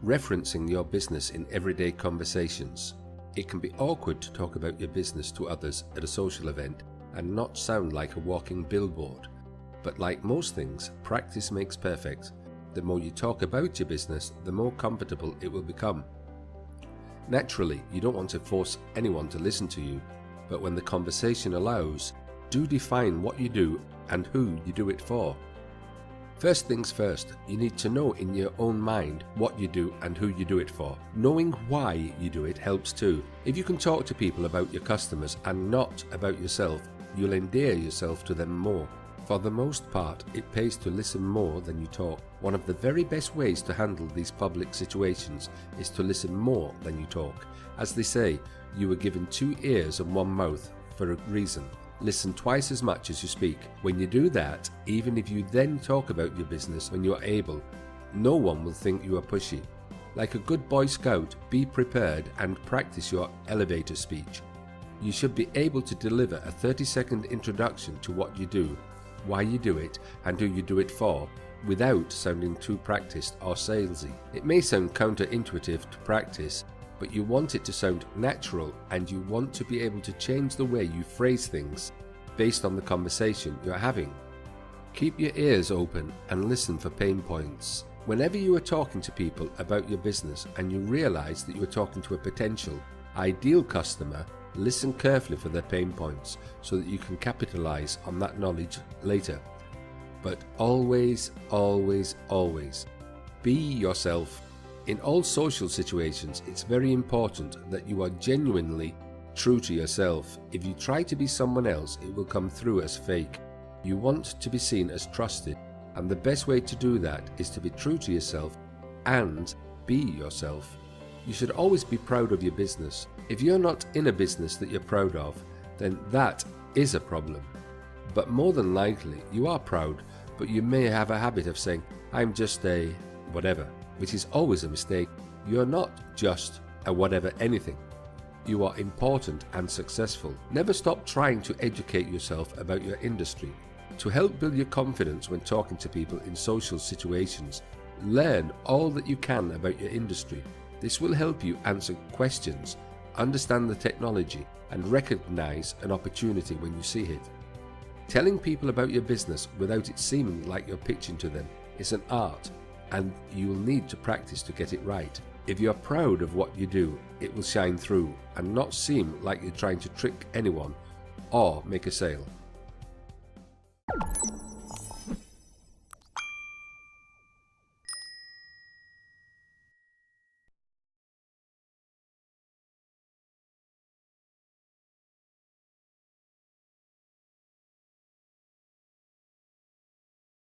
referencing your business in everyday conversations. It can be awkward to talk about your business to others at a social event and not sound like a walking billboard. But like most things, practice makes perfect. The more you talk about your business, the more comfortable it will become. Naturally, you don't want to force anyone to listen to you, but when the conversation allows, do define what you do and who you do it for. First things first, you need to know in your own mind what you do and who you do it for. Knowing why you do it helps too. If you can talk to people about your customers and not about yourself, you'll endear yourself to them more. For the most part, it pays to listen more than you talk. One of the very best ways to handle these public situations is to listen more than you talk. As they say, you were given 2 ears and 1 mouth for a reason. Listen twice as much as you speak. When you do that, even if you then talk about your business when you are able, no one will think you are pushy. Like a good Boy Scout, be prepared and practice your elevator speech. You should be able to deliver a 30-second introduction to what you do, why you do it, and who you do it for, without sounding too practiced or salesy. It may sound counterintuitive to practice, but you want it to sound natural, and you want to be able to change the way you phrase things based on the conversation you're having. Keep your ears open and listen for pain points. Whenever you are talking to people about your business and you realize that you are talking to a potential ideal customer, listen carefully for their pain points so that you can capitalize on that knowledge later. But always, always, always be yourself. In all social situations, it's very important that you are genuinely true to yourself. If you try to be someone else, it will come through as fake. You want to be seen as trusted, and the best way to do that is to be true to yourself and be yourself. You should always be proud of your business. If you're not in a business that you're proud of, then that is a problem. But more than likely, you are proud, but you may have a habit of saying, I'm just a whatever, which is always a mistake. You're not just a whatever anything. You are important and successful. Never stop trying to educate yourself about your industry. To help build your confidence when talking to people in social situations, learn all that you can about your industry. This will help you answer questions, understand the technology, and recognize an opportunity when you see it. Telling people about your business without it seeming like you're pitching to them is an art, and you will need to practice to get it right. If you are proud of what you do, it will shine through and not seem like you're trying to trick anyone or make a sale.